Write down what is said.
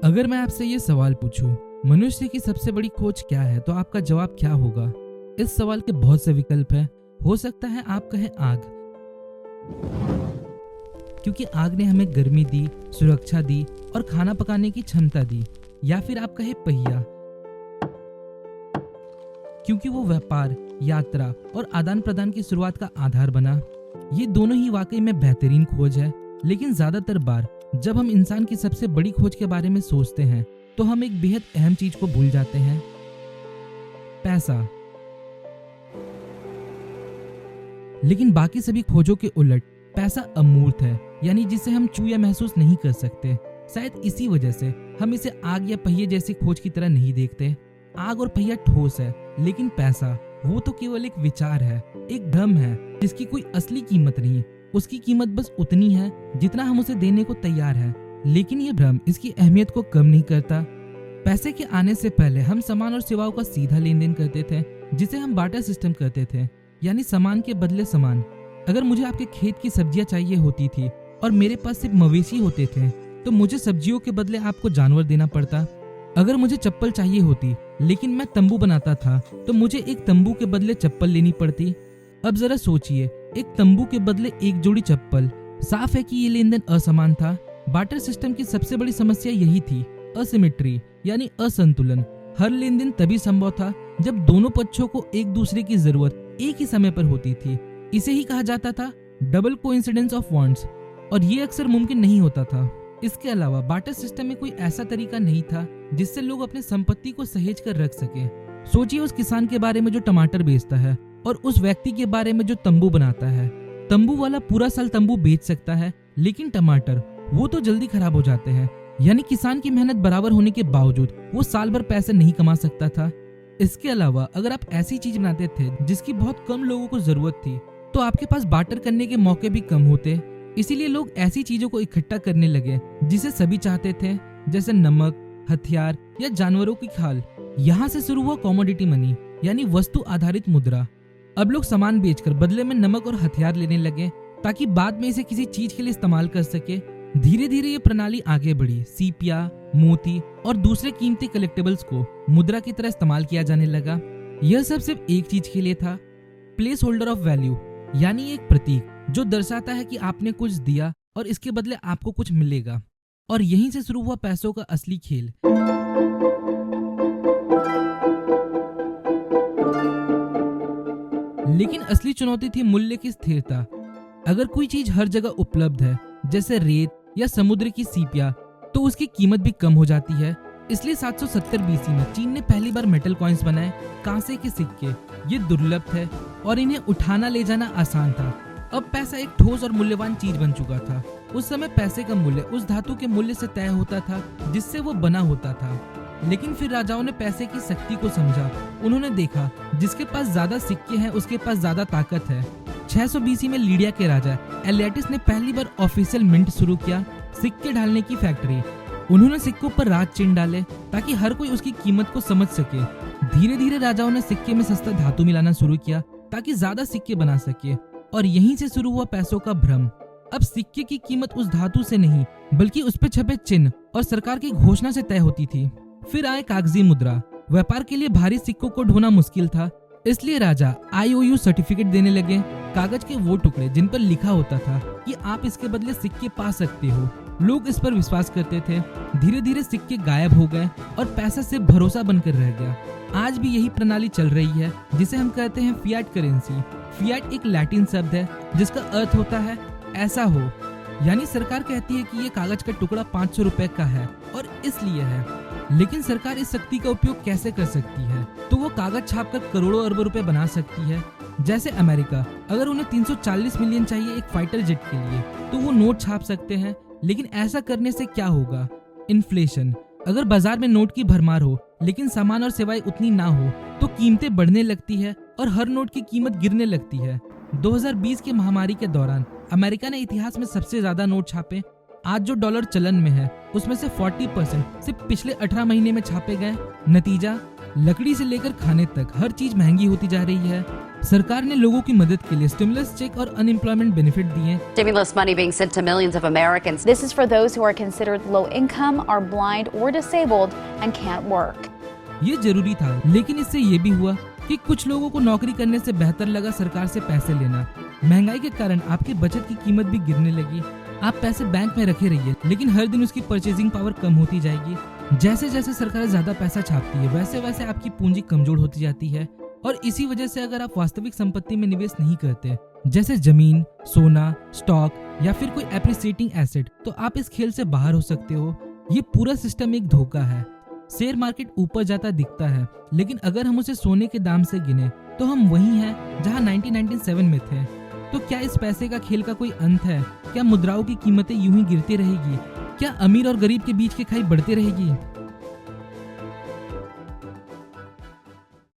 अगर मैं आपसे ये सवाल पूछूं, मनुष्य की सबसे बड़ी खोज क्या है, तो आपका जवाब क्या होगा? इस सवाल के बहुत से विकल्प हैं। हो सकता है आप कहें आग, क्योंकि आग ने हमें गर्मी दी, सुरक्षा दी और खाना पकाने की क्षमता दी। या फिर आप कहें पहिया, क्योंकि वो व्यापार, यात्रा और आदान प्रदान की शुरुआत का आधार बना। ये दोनों ही वाकई में बेहतरीन खोज है, लेकिन ज्यादातर बार जब हम इंसान की सबसे बड़ी खोज के बारे में सोचते हैं तो हम एक बेहद अहम चीज को भूल जाते हैं, पैसा। लेकिन बाकी सभी खोजों के उलट पैसा अमूर्त है, यानी जिसे हम छू या महसूस नहीं कर सकते। शायद इसी वजह से हम इसे आग या पहिए जैसी खोज की तरह नहीं देखते। आग और पहिया ठोस है, लेकिन पैसा वो तो केवल एक विचार है, एक भ्रम है जिसकी कोई असली कीमत नहीं। उसकी कीमत बस उतनी है जितना हम उसे देने को तैयार हैं। लेकिन ये भ्रम इसकी अहमियत को कम नहीं करता। पैसे के आने से पहले हम सामान और सेवाओं का सीधा लेन देन करते थे, जिसे हम बार्टर सिस्टम करते थे, यानी सामान के बदले सामान। अगर मुझे आपके खेत की सब्जियां चाहिए होती थी और मेरे पास सिर्फ मवेशी होते थे, तो मुझे सब्जियों के बदले आपको जानवर देना पड़ता। अगर मुझे चप्पल चाहिए होती लेकिन मैं तंबू बनाता था, तो मुझे एक तंबू के बदले चप्पल लेनी पड़ती। अब जरा सोचिए, एक तंबू के बदले एक जोड़ी चप्पल। साफ है कि ये लेन देन असमान था। बार्टर सिस्टम की सबसे बड़ी समस्या यही थी, असिमेट्री, यानी असंतुलन। हर लेन देन तभी संभव था जब दोनों पक्षों को एक दूसरे की जरूरत एक ही समय पर होती थी। इसे ही कहा जाता था डबल कोइंसिडेंस ऑफ वांट्स, और ये अक्सर मुमकिन नहीं होता था। इसके अलावा बार्टर सिस्टम में कोई ऐसा तरीका नहीं था जिससे लोग अपनी संपत्ति को सहेज कर रख सके। सोचिए उस किसान के बारे में जो टमाटर बेचता है और उस व्यक्ति के बारे में जो तंबू बनाता है। तंबू वाला पूरा साल तंबू बेच सकता है, लेकिन टमाटर वो तो जल्दी खराब हो जाते हैं। यानी किसान की मेहनत बराबर होने के बावजूद वो साल भर पैसे नहीं कमा सकता था। इसके अलावा अगर आप ऐसी चीज बनाते थे जिसकी बहुत कम लोगों को जरूरत थी, तो आपके पास बार्टर करने के मौके भी कम होते। इसीलिए लोग ऐसी चीजों को इकट्ठा करने लगे जिसे सभी चाहते थे, जैसे नमक, हथियार या जानवरों की खाल। यहाँ से शुरू हुआ कॉमोडिटी मनी, यानी वस्तु आधारित मुद्रा। अब लोग सामान बेचकर बदले में नमक और हथियार लेने लगे ताकि बाद में इसे किसी चीज के लिए इस्तेमाल कर सके। धीरे धीरे ये प्रणाली आगे बढ़ी। सीपिया, मोती और दूसरे कीमती कलेक्टेबल्स को मुद्रा की तरह इस्तेमाल किया जाने लगा। यह सब सिर्फ एक चीज के लिए था, प्लेस होल्डर ऑफ वैल्यू, यानी एक प्रतीक जो दर्शाता है कि आपने कुछ दिया और इसके बदले आपको कुछ मिलेगा। और यहीं से शुरू हुआ पैसों का असली खेल। लेकिन असली चुनौती थी मूल्य की स्थिरता। अगर कोई चीज हर जगह उपलब्ध है, जैसे रेत या समुद्र की सीपिया, तो उसकी कीमत भी कम हो जाती है। इसलिए 770 बीसी में चीन ने पहली बार मेटल कॉइन्स बनाए, कांसे के सिक्के। ये दुर्लभ थे और इन्हें उठाना ले जाना आसान था। अब पैसा एक ठोस और मूल्यवान चीज बन चुका था। उस समय पैसे का मूल्य उस धातु के मूल्य से तय होता था जिससे वो बना होता था। लेकिन फिर राजाओं ने पैसे की शक्ति को समझा। उन्होंने देखा जिसके पास ज्यादा सिक्के हैं उसके पास ज्यादा ताकत है। 600 बीसी में लीडिया के राजा एलियाटिस ने पहली बार ऑफिशियल मिंट शुरू किया, सिक्के ढालने की फैक्ट्री। उन्होंने सिक्कों पर राज चिन्ह डाले ताकि हर कोई उसकी कीमत को समझ सके। धीरे धीरे राजाओं ने सिक्के में सस्ता धातु मिलाना शुरू किया ताकि ज्यादा सिक्के बना सके, और यहीं से शुरू हुआ पैसों का भ्रम। अब सिक्के की कीमत उस धातु से नहीं बल्कि उस पर छपे चिन्ह और सरकार की घोषणा से तय होती थी। फिर आए कागजी मुद्रा। व्यापार के लिए भारी सिक्कों को ढोना मुश्किल था, इसलिए राजा IOU सर्टिफिकेट देने लगे, कागज के वो टुकड़े जिन पर लिखा होता था कि आप इसके बदले सिक्के पा सकते हो। लोग इस पर विश्वास करते थे। धीरे धीरे सिक्के गायब हो गए और पैसा सिर्फ भरोसा बनकर रह गया। आज भी यही प्रणाली चल रही है, जिसे हम कहते हैं फियाट करेंसी। फियाट एक लैटिन शब्द है जिसका अर्थ होता है ऐसा हो, यानी सरकार कहती है कि ये कागज का टुकड़ा 500 रुपए का है और इसलिए है। लेकिन सरकार इस शक्ति का उपयोग कैसे कर सकती है? तो वो कागज छापकर करोड़ों अरबों रुपए बना सकती है। जैसे अमेरिका, अगर उन्हें 340 मिलियन चाहिए एक फाइटर जेट के लिए, तो वो नोट छाप सकते हैं। लेकिन ऐसा करने से क्या होगा? इन्फ्लेशन। अगर बाजार में नोट की भरमार हो लेकिन सामान और सेवाएं उतनी ना हो, तो कीमतें बढ़ने लगती है और हर नोट की कीमत गिरने लगती है। 2020 की महामारी के दौरान अमेरिका ने इतिहास में सबसे ज्यादा नोट छापे। आज जो डॉलर चलन में है उसमें से 40% सिर्फ पिछले 18 महीने में छापे गए। नतीजा, लकड़ी से लेकर खाने तक हर चीज महंगी होती जा रही है। सरकार ने लोगों की मदद के लिए स्टिमुलस चेक और अनएम्प्लॉयमेंट बेनिफिट दिए। Stimulus money being sent to millions of Americans. This is for those who are considered low income, are blind or disabled and can't work. ये जरूरी था, लेकिन इससे ये भी हुआ कि कुछ लोगों को नौकरी करने से बेहतर लगा सरकार से पैसे लेना। महंगाई के कारण आपकी बचत की कीमत भी गिरने लगी। आप पैसे बैंक में रखे रहिए, लेकिन हर दिन उसकी परचेजिंग पावर कम होती जाएगी। जैसे जैसे सरकार ज्यादा पैसा छापती है, वैसे वैसे आपकी पूंजी कमजोर होती जाती है। और इसी वजह से अगर आप वास्तविक संपत्ति में निवेश नहीं करते, जैसे जमीन, सोना, स्टॉक या फिर कोई एप्रिसिएटिंग एसेट, तो आप इस खेल से बाहर हो सकते हो। ये पूरा सिस्टम एक धोखा है। शेयर मार्केट ऊपर जाता दिखता है, लेकिन अगर हम उसे सोने के दाम से गिने तो हम वही हैं जहां 1997 में थे। तो क्या इस पैसे का खेल का कोई अंत है? क्या मुद्राओं की कीमतें यूं ही गिरती रहेगी? क्या अमीर और गरीब के बीच की खाई बढ़ती रहेगी?